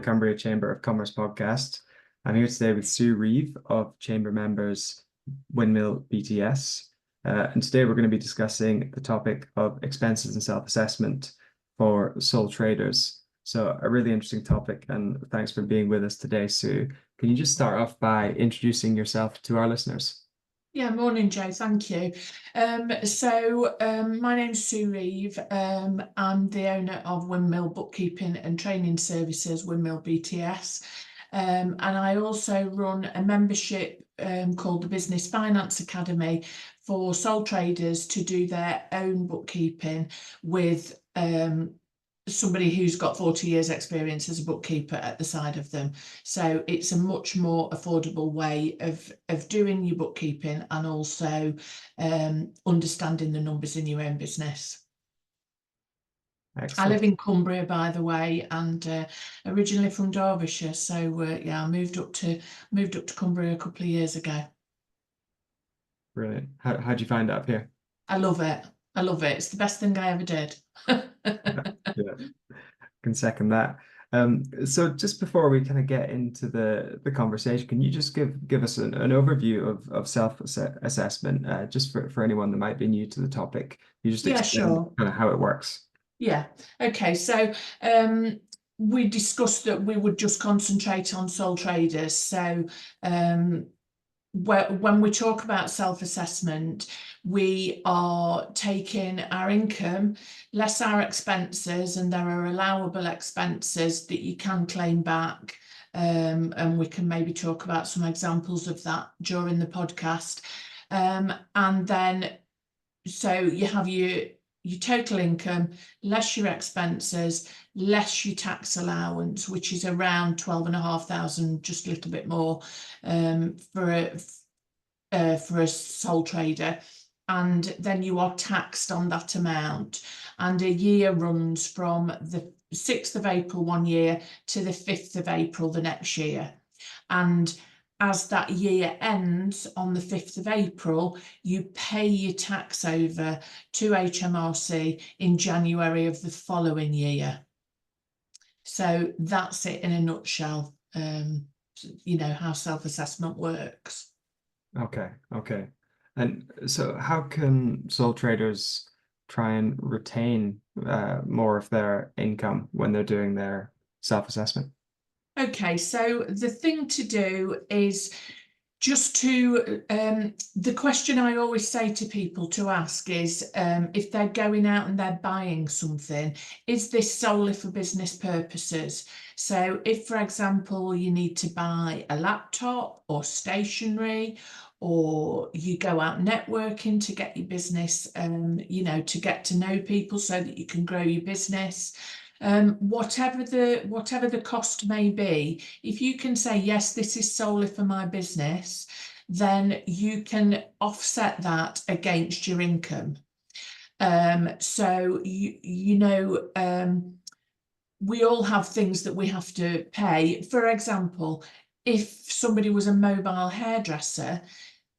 Cumbria Chamber of Commerce podcast. I'm here today with Sue Reeve of Chamber members Windmill BTS. And today we're going to be discussing the topic of expenses and self-assessment for sole traders. So a really interesting topic, and thanks for being with us today, Sue. Can you just start off by introducing yourself to our listeners? Yeah, morning, Joe. Thank you. My name's Sue Reeve. I'm the owner of Windmill Bookkeeping and Training Services, Windmill BTS. And I also run a membership called the Business Finance Academy for sole traders to do their own bookkeeping with somebody who's got 40 years experience as a bookkeeper at the side of them. So it's a much more affordable way of doing your bookkeeping and also understanding the numbers in your own business. Excellent. I live in Cumbria, by the way, and originally from Derbyshire. So yeah, I moved up to Cumbria a couple of years ago. Brilliant. How'd you find it up here? I love it. I love it. It's the best thing I ever did. Yeah, can second that. So just before we kind of get into the conversation, can you just give us an overview of self-assessment, just for anyone that might be new to the topic? You just explain Sure. kind of how it works. Yeah. Okay. So we discussed that we would just concentrate on sole traders. So when we talk about self-assessment, we are taking our income less our expenses, and there are allowable expenses that you can claim back. And we can maybe talk about some examples of that during the podcast. And then, so you have your total income, less your expenses, less your tax allowance, which is around 12,500, just a little bit more for a sole trader. And then you are taxed on that amount. And a year runs from the 6th of April one year to the 5th of April the next year. And as that year ends on the 5th of April, you pay your tax over to HMRC in January of the following year. So that's it in a nutshell, how self-assessment works. Okay. And so how can sole traders try and retain more of their income when they're doing their self-assessment? Okay, so the thing to do is just to, the question I always say to people to ask is, if they're going out and they're buying something, is this solely for business purposes? So if, for example, you need to buy a laptop or stationery, or you go out networking to get your business, to get to know people so that you can grow your business. Whatever the cost may be, if you can say, yes, this is solely for my business, then you can offset that against your income. So we all have things that we have to pay. For example, if somebody was a mobile hairdresser,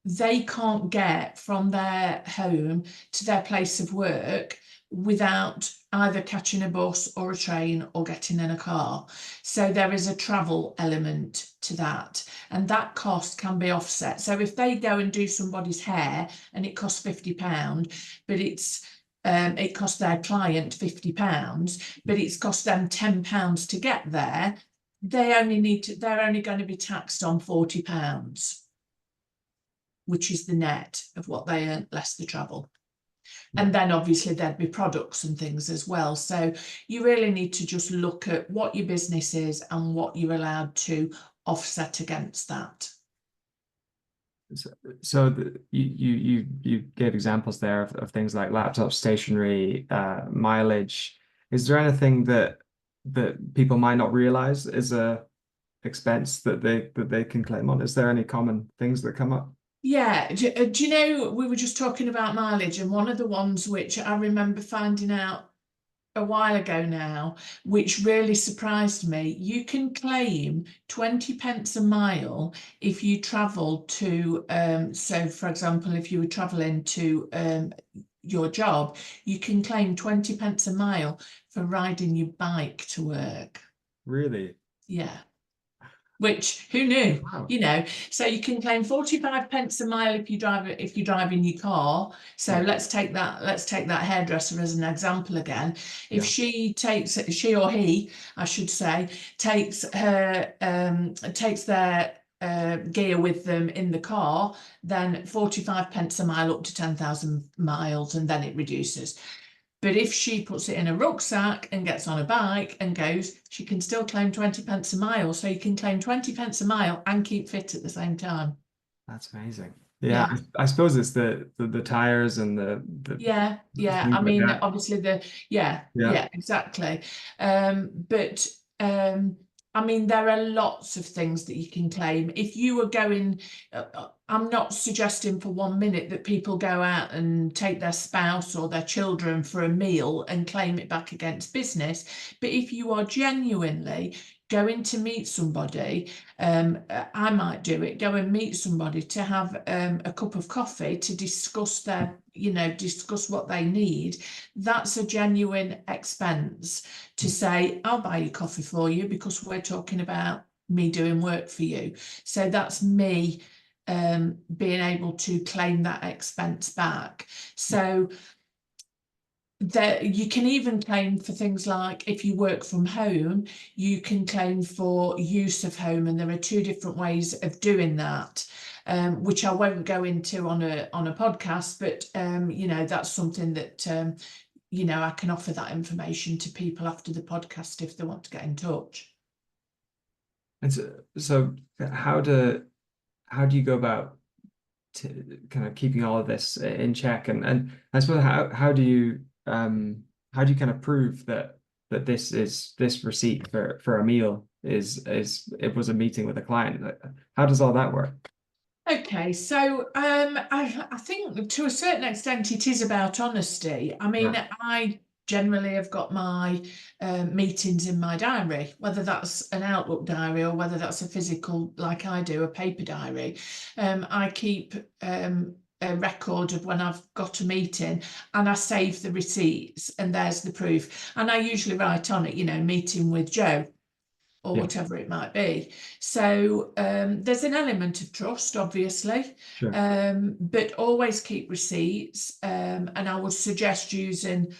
they can't get from their home to their place of work without either catching a bus or a train or getting in a car. So there is a travel element to that, and that cost can be offset. So if they go and do somebody's hair and it costs £50, but it costs their client £50, but it's cost them £10 to get there, they're only going to be taxed on £40, which is the net of what they earn less the travel. And then obviously there'd be products and things as well. So you really need to just look at what your business is and what you're allowed to offset against that. So you gave examples there of things like laptop, stationery, mileage. Is there anything that people might not realize is a expense that they can claim on? Is there any common things that come up? Yeah, do you know, we were just talking about mileage, and one of the ones which I remember finding out a while ago now, which really surprised me, you can claim 20 pence a mile if you travel to, so for example, if you were traveling to your job, you can claim 20 pence a mile for riding your bike to work. Really? Yeah. Which, who knew? Wow. You know, so you can claim 45 pence a mile if you drive in your car. So Yeah. let's take that hairdresser as an example again. If Yeah. she or he, I should say, takes their gear with them in the car, then 45 pence a mile up to 10,000 miles, and then it reduces. But if she puts it in a rucksack and gets on a bike and goes, she can still claim 20 pence a mile. So you can claim 20 pence a mile and keep fit at the same time. That's amazing. Yeah, Yeah. I suppose it's the tires and Yeah, the yeah. things I like mean, that. obviously yeah, Yeah. yeah, exactly. But I mean, there are lots of things that you can claim. If you were going, I'm not suggesting for 1 minute that people go out and take their spouse or their children for a meal and claim it back against business. But if you are genuinely going to meet somebody, I might do it, go and meet somebody to have a cup of coffee to discuss discuss what they need. That's a genuine expense to say, I'll buy you coffee for you because we're talking about me doing work for you. So that's me being able to claim that expense back. So you can even claim for things like if you work from home, you can claim for use of home, and there are two different ways of doing that, which I won't go into on a podcast, but that's something that I can offer that information to people after the podcast if they want to get in touch. And so how do you go about kind of keeping all of this in check? And I suppose how do you kind of prove that this receipt for a meal is it was a meeting with a client? How does all that work? Okay, so I think to a certain extent it is about honesty. I mean, Yeah. I generally have got my meetings in my diary, whether that's an Outlook diary or whether that's a physical, like I do, a paper diary. I keep a record of when I've got a meeting and I save the receipts, and there's the proof. And I usually write on it, meeting with Joe or Yeah. whatever it might be. So there's an element of trust, obviously, Sure. but always keep receipts. And I would suggest using,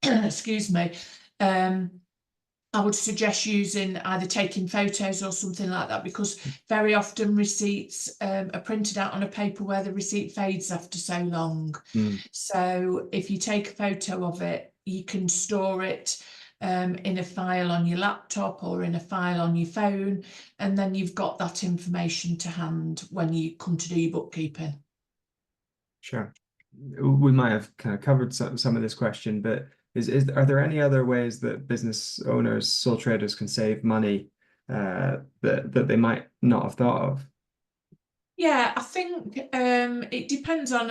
excuse me, I would suggest using either taking photos or something like that, because very often receipts are printed out on a paper where the receipt fades after so long. Mm. So if you take a photo of it, you can store it in a file on your laptop or in a file on your phone, and then you've got that information to hand when you come to do your bookkeeping. Sure. We might have kind of covered some of this question, but are there any other ways that business owners, sole traders can save money that they might not have thought of? Yeah, I think it depends on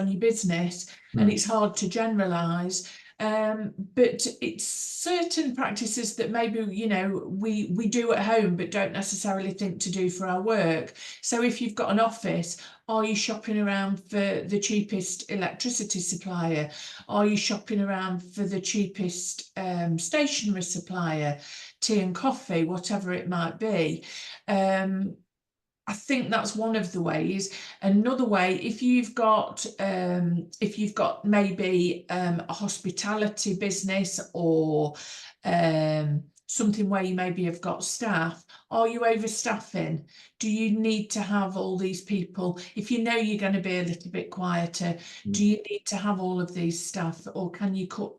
your business, and Mm. it's hard to generalize. But it's certain practices that maybe we do at home but don't necessarily think to do for our work. So if you've got an office, are you shopping around for the cheapest electricity supplier? Are you shopping around for the cheapest stationery supplier, tea and coffee, whatever it might be? I think that's one of the ways. Another way, if you've got maybe a hospitality business or something where you maybe have got staff, are you overstaffing? Do you need to have all these people? If you know you're going to be a little bit quieter, do Mm. you need to have all of these staff, or can you cut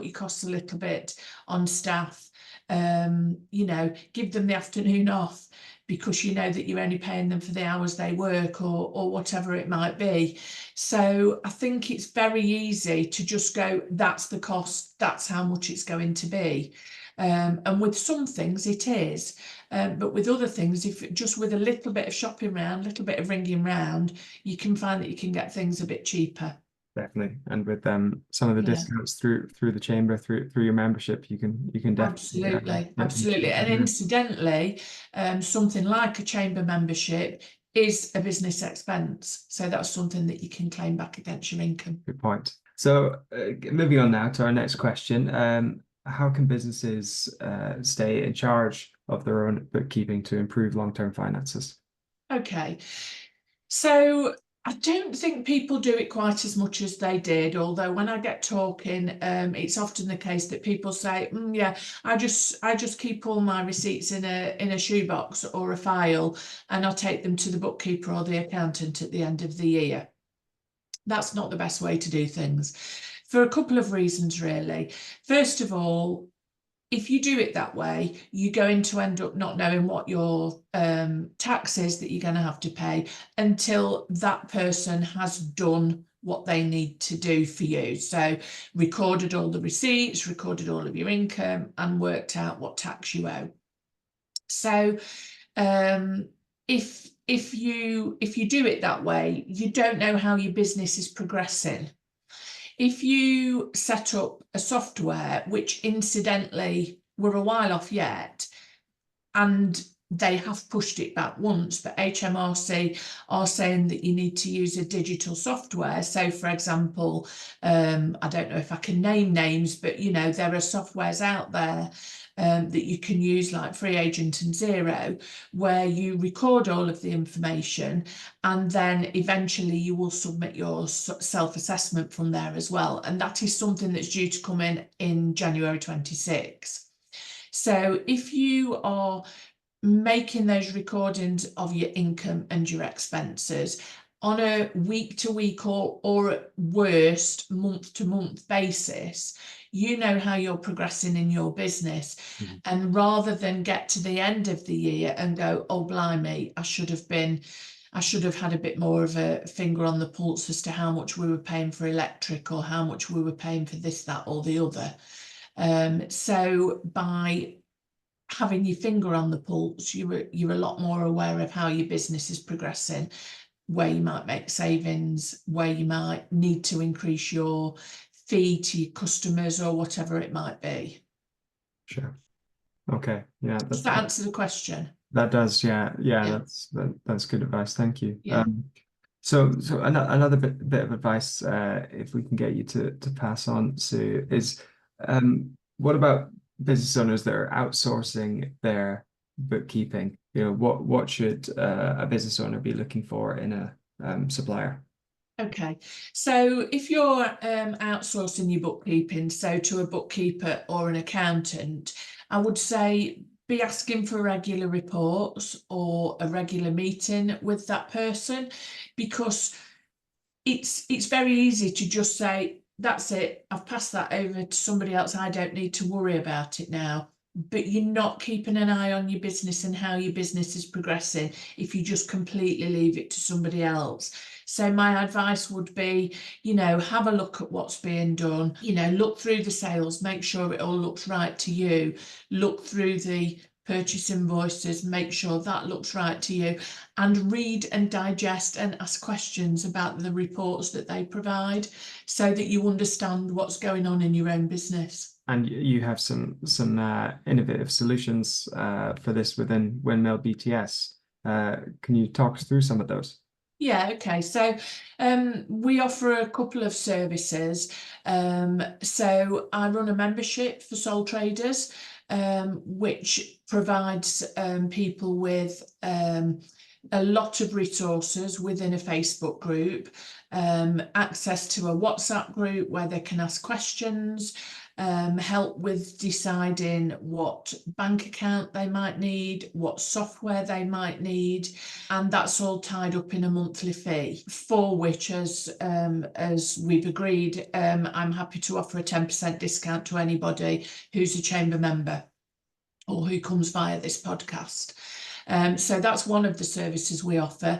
your costs a little bit on staff? Give them the afternoon off because you know that you're only paying them for the hours they work, or whatever it might be. So I think it's very easy to just go, that's the cost, that's how much it's going to be. And with some things it is, but with other things, if just with a little bit of shopping around, a little bit of ringing round, you can find that you can get things a bit cheaper. Definitely. And with some of the Yeah. discounts through the chamber, through your membership, you can definitely Absolutely, get them absolutely. cheaper And there. incidentally, something like a chamber membership is a business expense. So that's something that you can claim back against your income. Good point. So moving on now to our next question. How can businesses stay in charge of their own bookkeeping to improve long-term finances? Okay, so I don't think people do it quite as much as they did, although when I get talking, it's often the case that people say, yeah, I just keep all my receipts in a shoebox or a file, and I'll take them to the bookkeeper or the accountant at the end of the year. That's not the best way to do things, for a couple of reasons, really. First of all, if you do it that way, you're going to end up not knowing what your tax is that you're going to have to pay until that person has done what they need to do for you. So recorded all the receipts, recorded all of your income, and worked out what tax you owe. So if you do it that way, you don't know how your business is progressing. If you set up a software, which incidentally we're a while off yet, and they have pushed it back once, but HMRC are saying that you need to use a digital software. So for example, I don't know if I can name names, but there are softwares out there that you can use, like Free Agent and Xero, where you record all of the information, and then eventually you will submit your self-assessment from there as well. And that is something that's due to come in January 26. So if you are making those recordings of your income and your expenses on a week-to-week or at worst month-to-month basis, you know how you're progressing in your business. Mm-hmm. And rather than get to the end of the year and go, oh blimey, I should have had a bit more of a finger on the pulse as to how much we were paying for electric, or how much we were paying for this, that, or the other. So by having your finger on the pulse, you're a lot more aware of how your business is progressing, where you might make savings, where you might need to increase your fee to your customers, or whatever it might be. Sure. Okay. Yeah. Does that answer the question? That does. Yeah. That's good advice. Thank you. Yeah. So another bit of advice, if we can get you to pass on, Sue, is what about business owners that are outsourcing their bookkeeping? What should a business owner be looking for in a supplier? Okay, so if you're outsourcing your bookkeeping, so to a bookkeeper or an accountant, I would say be asking for regular reports or a regular meeting with that person, because it's very easy to just say, that's it, I've passed that over to somebody else, I don't need to worry about it now. But you're not keeping an eye on your business and how your business is progressing if you just completely leave it to somebody else. So my advice would be, have a look at what's being done, look through the sales, make sure it all looks right to you, look through the purchase invoices, make sure that looks right to you, and read and digest and ask questions about the reports that they provide, so that you understand what's going on in your own business. And you have some innovative solutions for this within Windmill BTS. Can you talk us through some of those? Yeah, okay. So we offer a couple of services. So I run a membership for sole traders, which provides people with a lot of resources within a Facebook group, access to a WhatsApp group where they can ask questions, help with deciding what bank account they might need, what software they might need, and that's all tied up in a monthly fee, for which, as we've agreed, I'm happy to offer a 10% discount to anybody who's a chamber member or who comes via this podcast. So that's one of the services we offer.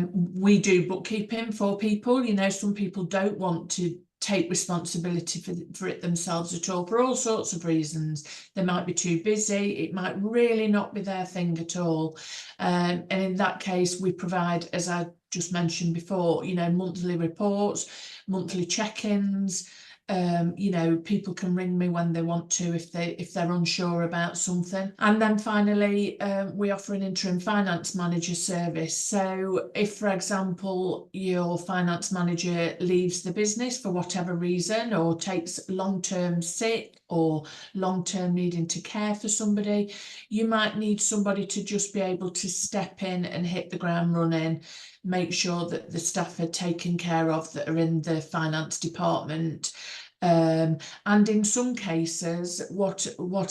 We do bookkeeping for people. Some people don't want to take responsibility for it themselves at all, for all sorts of reasons. They might be too busy, it might really not be their thing at all. And in that case, we provide, as I just mentioned before, monthly reports, monthly check-ins. People can ring me when they want to if they're unsure about something. And then finally, we offer an interim finance manager service. So if, for example, your finance manager leaves the business for whatever reason, or takes long-term sick, or long-term needing to care for somebody. You might need somebody to just be able to step in and hit the ground running, make sure that the staff are taken care of that are in the finance department. And in some cases, what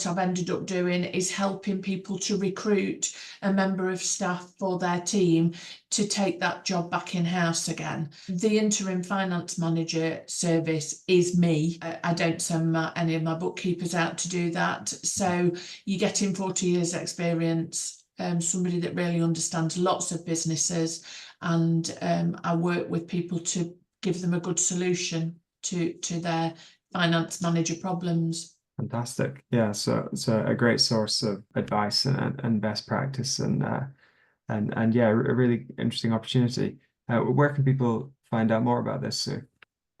I've ended up doing is helping people to recruit a member of staff for their team to take that job back in-house again. The interim finance manager service is me. I don't send any of my bookkeepers out to do that. So you get in 40 years experience, somebody that really understands lots of businesses, and I work with people to give them a good solution to their finance manager problems. Fantastic. Yeah, so it's a great source of advice and best practice, and yeah, a really interesting opportunity. Where can people find out more about this, Sue?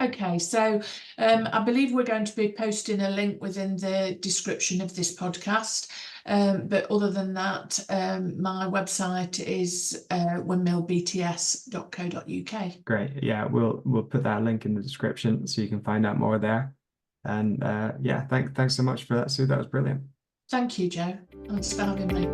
Okay, so I believe we're going to be posting a link within the description of this podcast. But other than that, my website is windmillbts.co.uk. Great. Yeah, we'll put that link in the description so you can find out more there. And yeah, thanks so much for that, Sue. That was brilliant. Thank you, Joe. Thanks for having me.